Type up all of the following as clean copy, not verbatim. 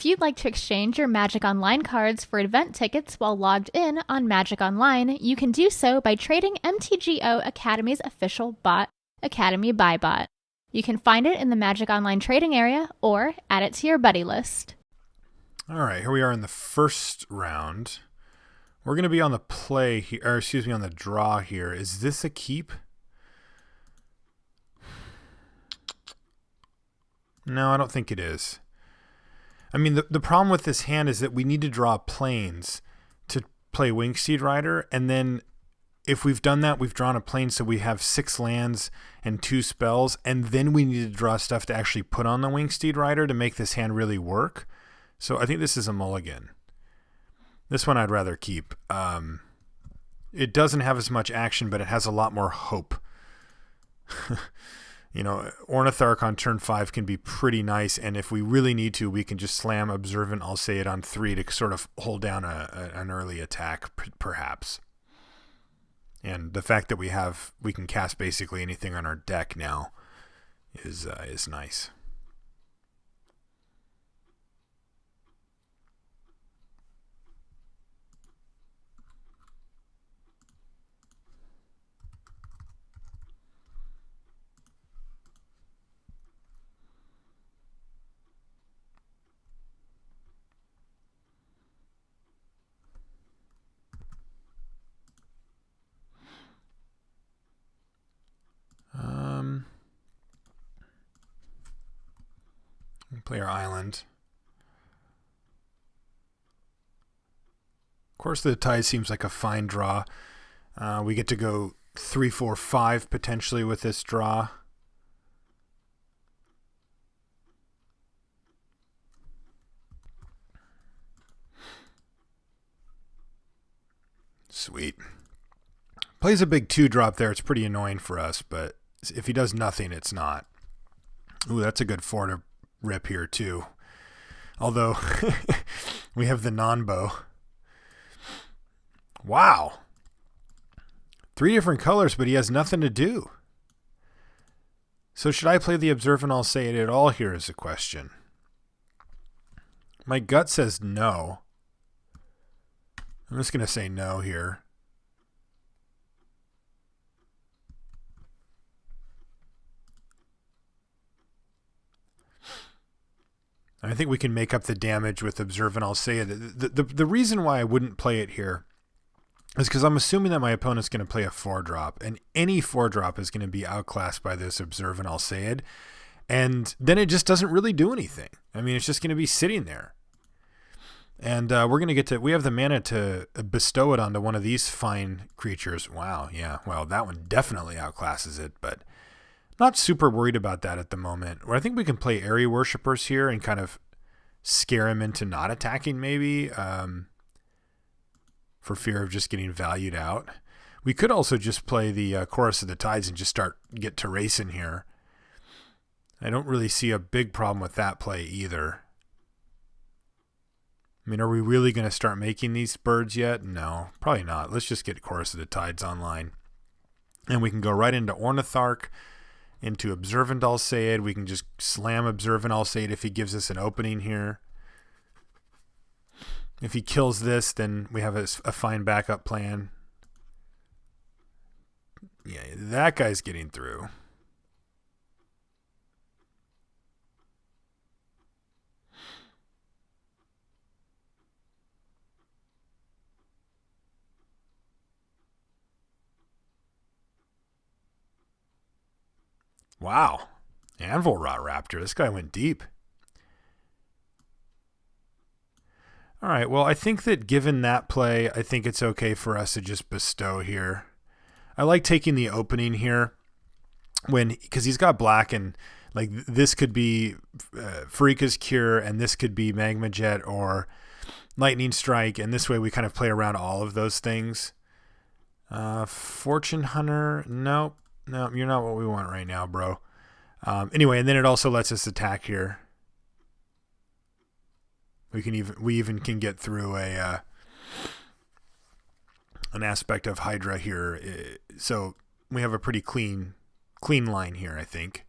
If you'd like to exchange your Magic Online cards for event tickets while logged in on Magic Online, you can do so by trading MTGO Academy's official bot, Academy Buy Bot. You can find it in the Magic Online trading area or add it to your buddy list. All right, here we are in the first round. We're going to be on the play here, or excuse me, on the draw here. Is this a keep? No, I don't think it is. I mean, the problem with this hand is that we need to draw planes to play Wingsteed Rider, and then if we've done that, we've drawn a plane, so we have 6 lands and 2 spells, and then we need to draw stuff to actually put on the Wingsteed Rider to make this hand really work. So I think this is a mulligan. This one I'd rather keep. It doesn't have as much action, but it has a lot more hope. You know, Ornitharch on turn 5 can be pretty nice, and if we really need to, we can just slam Observant Alseid on 3 to sort of hold down an early attack, perhaps. And the fact that we can cast basically anything on our deck now is nice. Play our island. Course of the Tide seems like a fine draw. We get to go 3, 4, 5 potentially with this draw. Sweet. Plays a big 2 drop there. It's pretty annoying for us, but if he does nothing, it's not. Ooh, that's a good 4 to rip here too. Although we have the non-bow. Wow. 3 different colors, but he has nothing to do. So should I play the Observant Alseid at all here is a question. My gut says no. I'm just going to say no here. I think we can make up the damage with Observant Alseid. The reason why I wouldn't play it here is because I'm assuming that my opponent's going to play a 4-drop, and any 4-drop is going to be outclassed by this Observant Alseid, and then it just doesn't really do anything. I mean, it's just going to be sitting there. And we're going to get to, we have the mana to bestow it onto one of these fine creatures. Wow, yeah, well, that one definitely outclasses it, but not super worried about that at the moment. Or I think we can play Area Worshippers here and kind of scare him into not attacking maybe for fear of just getting valued out. We could also just play the Chorus of the Tides and just get to racing here. I don't really see a big problem with that play either. I mean, are we really going to start making these birds yet? No, probably not. Let's just get Chorus of the Tides online. And we can go right into Ornitharch, into Observant Alseid. We can just slam Observant Alseid if he gives us an opening here. If he kills this, then we have a fine backup plan. Yeah, that guy's getting through. Wow. Anvil Rot Raptor. This guy went deep. All right. Well, I think that given that play, I think it's okay for us to just bestow here. I like taking the opening here because he's got black, and like this could be Pharika's Cure, and this could be Magma Jet or Lightning Strike, and this way we kind of play around all of those things. Fortune Hunter. Nope. No, you're not what we want right now, bro. Anyway, and then it also lets us attack here. We even can get through an aspect of Hydra here. So we have a pretty clean line here, I think.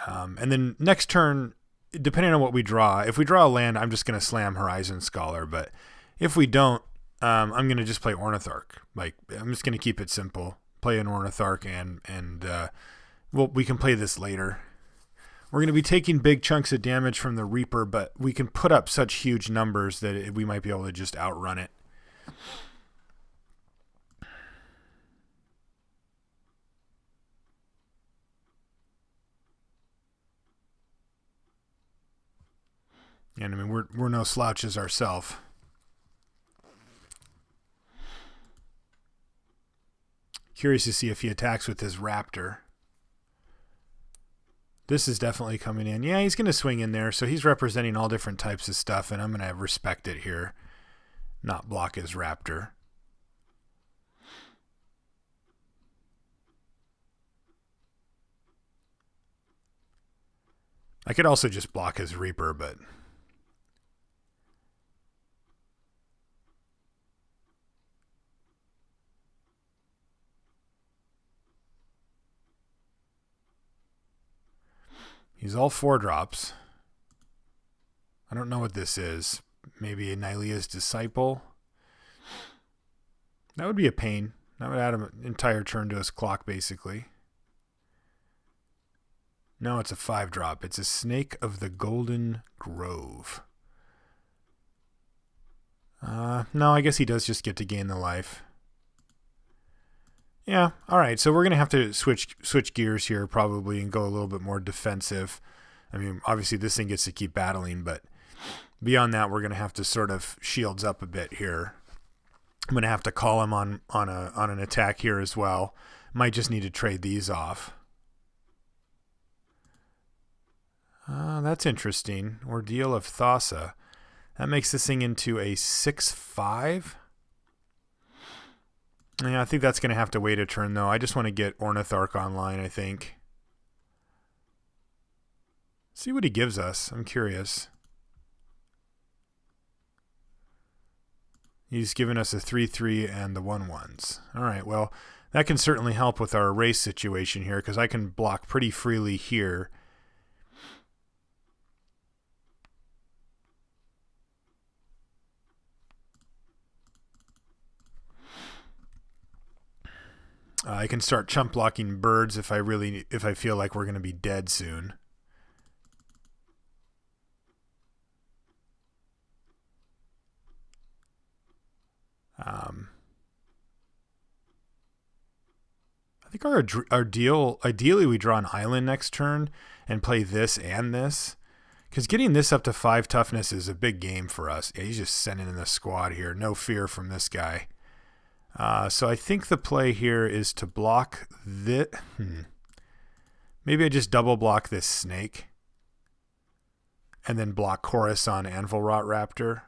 And then next turn, depending on what we draw, if we draw a land, I'm just going to slam Horizon Scholar. But if we don't, I'm going to just play Ornitharch. Like, I'm just going to keep it simple. Play an Ornitharch, and well, we can play this later. We're going to be taking big chunks of damage from the Reaper, but we can put up such huge numbers that we might be able to just outrun it. And I mean, we're no slouches ourselves. Curious to see if he attacks with his Raptor. This is definitely coming in. Yeah, he's going to swing in there. So he's representing all different types of stuff, and I'm going to respect it here. Not block his Raptor. I could also just block his Reaper, but... he's all 4-drops. I don't know what this is. Maybe a Nylea's Disciple. That would be a pain. That would add an entire turn to his clock, basically. No, it's a 5-drop. It's a Snake of the Golden Grove. No, I guess he does just get to gain the life. Yeah, all right. So we're going to have to switch gears here probably and go a little bit more defensive. I mean, obviously this thing gets to keep battling, but beyond that, we're going to have to sort of shields up a bit here. I'm going to have to call him on an attack here as well. Might just need to trade these off. That's interesting. Ordeal of Thassa. That makes this thing into a 6/5. Yeah, I think that's going to have to wait a turn, though. I just want to get Ornitharch online, I think. See what he gives us. I'm curious. He's given us a 3/3 and the 1/1s. All right, well, that can certainly help with our race situation here because I can block pretty freely here. I can start chump blocking birds if I feel like we're going to be dead soon. I think ideally we draw an island next turn and play this and this. Because getting this up to 5 toughness is a big game for us. Yeah, he's just sending in the squad here. No fear from this guy. So I think the play here is to block this. Maybe I just double block this snake. And then block Coruscant Anvil Rot Raptor.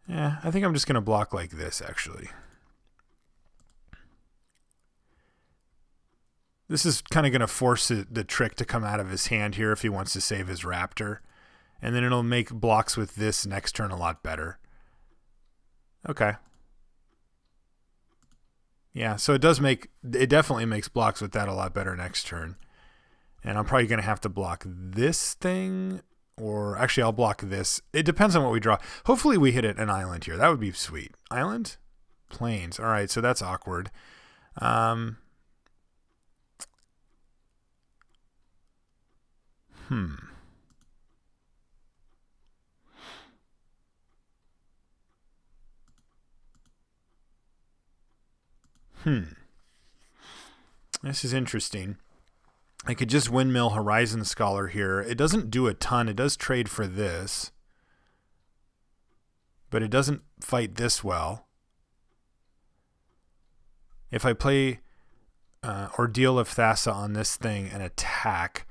Yeah, I think I'm just going to block like this, actually. This is kind of going to force the trick to come out of his hand here if he wants to save his Raptor. And then it'll make blocks with this next turn a lot better. Okay. Yeah, so it definitely makes blocks with that a lot better next turn. And I'm probably going to have to block this thing. Or actually, I'll block this. It depends on what we draw. Hopefully we hit an island here. That would be sweet. Island? Plains. All right, so that's awkward. This is interesting. I could just windmill Horizon Scholar here. It doesn't do a ton. It does trade for this. But it doesn't fight this well. If I play Ordeal of Thassa on this thing and attack,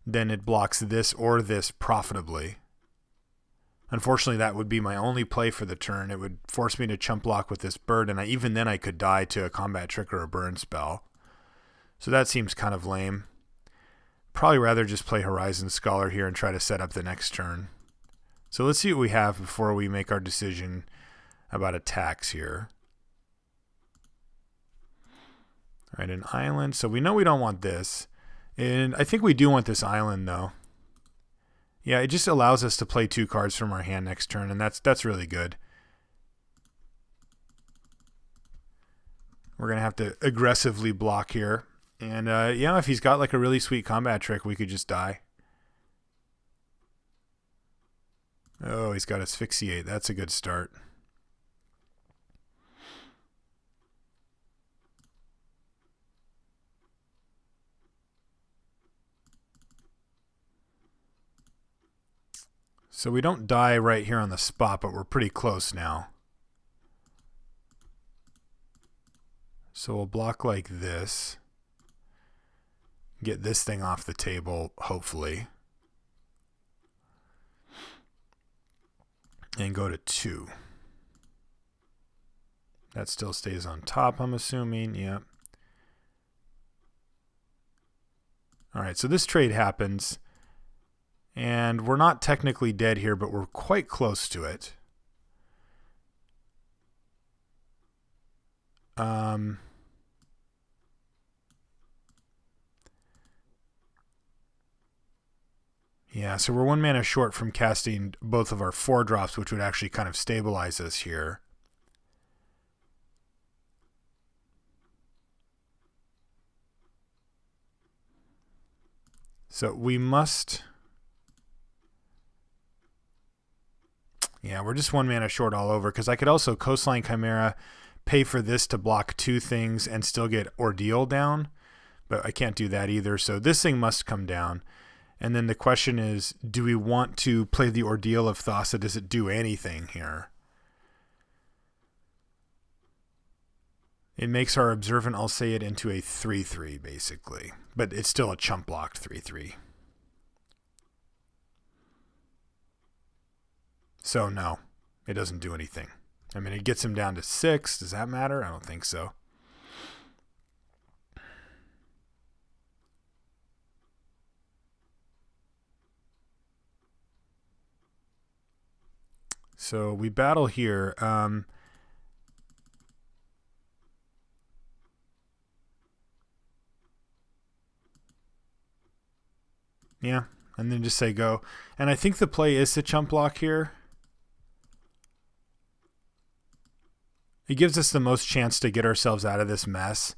then it blocks this or this profitably. Unfortunately, that would be my only play for the turn. It would force me to chump block with this bird, and even then I could die to a combat trick or a burn spell. So that seems kind of lame. Probably rather just play Horizon Scholar here and try to set up the next turn. So let's see what we have before we make our decision. How about a tax here? All right, an island. So we know we don't want this. And I think we do want this island, though. Yeah, it just allows us to play 2 cards from our hand next turn, and that's really good. We're going to have to aggressively block here. And, yeah, if he's got like a really sweet combat trick, we could just die. Oh, he's got Asphyxiate. That's a good start. So we don't die right here on the spot, but we're pretty close now. So we'll block like this. Get this thing off the table, hopefully. And go to 2. That still stays on top, I'm assuming. Yep. All right, so this trade happens. And we're not technically dead here, but we're quite close to it. Yeah, so we're 1 mana short from casting both of our 4-drops, which would actually kind of stabilize us here. So we must... Yeah, we're just 1 mana short all over, because I could also Coastline Chimera, pay for this to block 2 things, and still get Ordeal down. But I can't do that either, so this thing must come down. And then the question is, do we want to play the Ordeal of Thassa? Does it do anything here? It makes our Observant Alseid into a 3/3, basically. But it's still a chump-blocked 3/3. So, no, it doesn't do anything. I mean, it gets him down to 6. Does that matter? I don't think so. So we battle here. Yeah, and then just say go. And I think the play is to chump block here. It gives us the most chance to get ourselves out of this mess.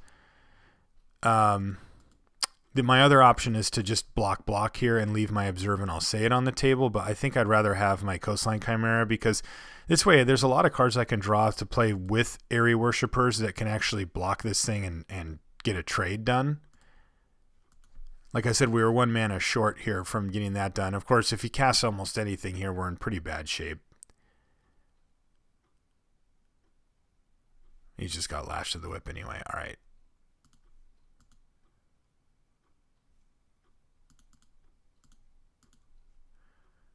My other option is to just block here and leave my Observant Alseid on the table, but I think I'd rather have my Coastline Chimera, because this way there's a lot of cards I can draw to play with Airy Worshippers that can actually block this thing and get a trade done. Like I said, we were 1 mana short here from getting that done. Of course, if he casts almost anything here, we're in pretty bad shape. He's just got Lash to the Whip anyway. All right.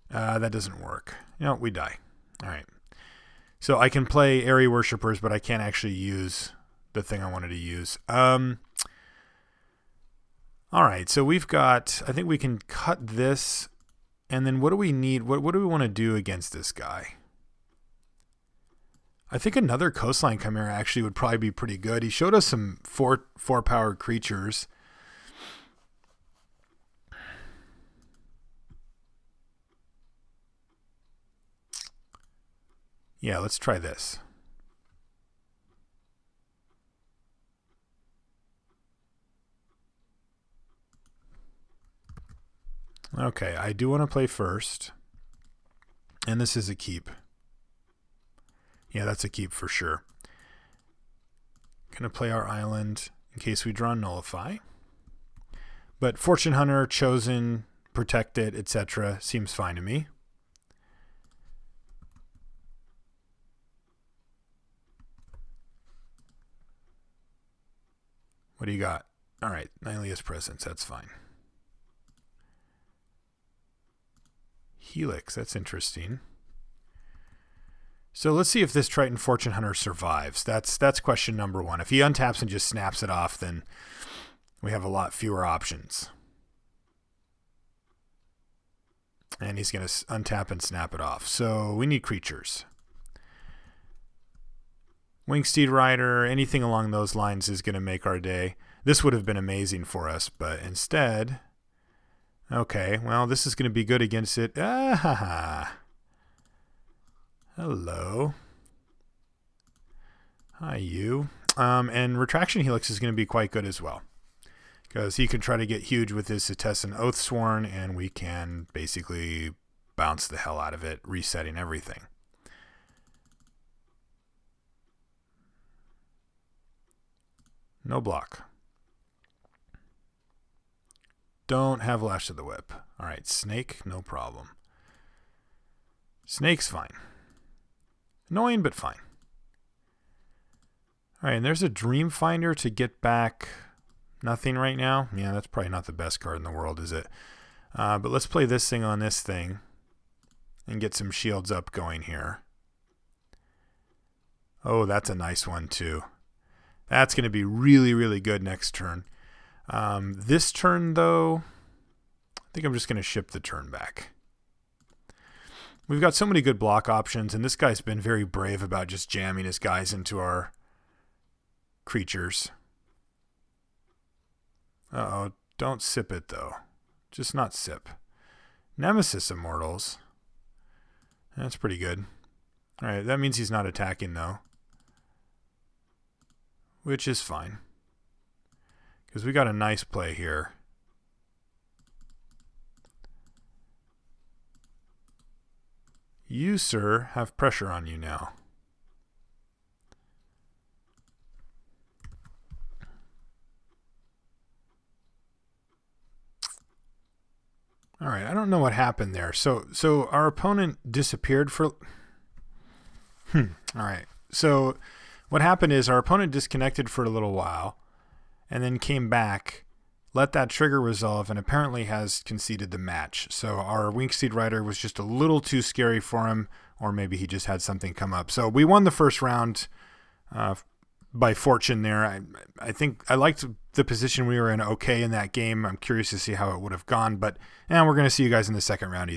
That doesn't work. No, we die. All right. So I can play Airy Worshippers, but I can't actually use the thing I wanted to use. All right. So we've got, I think we can cut this. And then what do we need? What do we want to do against this guy? I think another Coastline Chimera actually would probably be pretty good. He showed us some 4-powered creatures. Yeah, let's try this. Okay, I do want to play first. And this is a keep. Yeah, that's a keep for sure. Gonna play our island in case we draw Nullify. But Fortune Hunter, Chosen, Protected, etc. seems fine to me. What do you got? All right, Nylea's Presence, that's fine. Helix, that's interesting. So let's see if this Triton Fortune Hunter survives. That's question number 1. If he untaps and just snaps it off, then we have a lot fewer options. And he's going to untap and snap it off. So we need creatures. Wingsteed Rider, anything along those lines is going to make our day. This would have been amazing for us, but instead... Okay, well, this is going to be good against it. Ah, hello. Hi, you. And Retraction Helix is going to be quite good as well, because he can try to get huge with his Setessan Oathsworn, and we can basically bounce the hell out of it, resetting everything. No block. Don't have Lash of the Whip. All right, Snake, no problem. Snake's fine. Annoying, but fine. All right, and there's a Dream Finder to get back nothing right now. Yeah, that's probably not the best card in the world, is it? But let's play this thing on this thing and get some shields up going here. Oh, that's a nice one, too. That's going to be really, really good next turn. This turn, though, I think I'm just going to ship the turn back. We've got so many good block options, and this guy's been very brave about just jamming his guys into our creatures. Uh-oh, don't sip it, though. Just not sip. Nemesis Immortals. That's pretty good. All right, that means he's not attacking, though, which is fine, because we got a nice play here. You, sir, have pressure on you now. All right, I don't know what happened there. So our opponent disappeared for... All right, so what happened is our opponent disconnected for a little while and then came back, let that trigger resolve, and apparently has conceded the match. So our Wingsteed Rider was just a little too scary for him, or maybe he just had something come up. So we won the first round by fortune there. I think I liked the position we were in okay in that game. I'm curious to see how it would have gone, but we're going to see you guys in the second round.